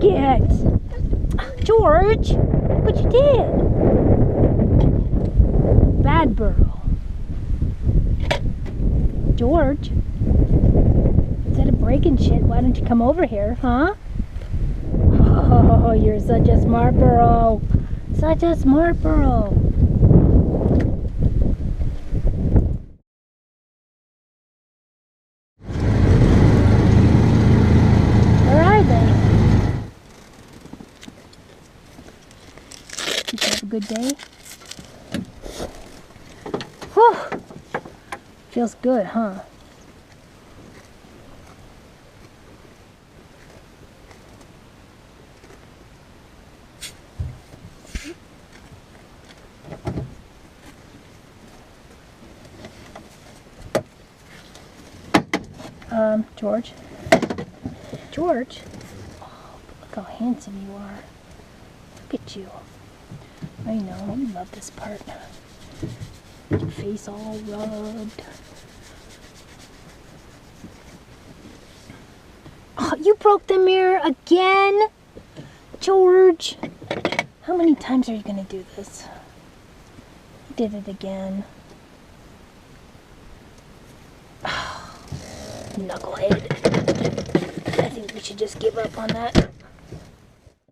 it! George, what you did? Bad burro. George, instead of breaking shit, why don't you come over here, huh? Oh, you're such a smart burro. Such a smart burro. Alright then. Did you have a good day? Whew. Feels good, huh? George? George? Oh, look how handsome you are. Look at you. I know, you love this part. Your face all rubbed. Oh, you broke the mirror again? George? How many times are you going to do this? You did it again. Knucklehead. I think we should just give up on that.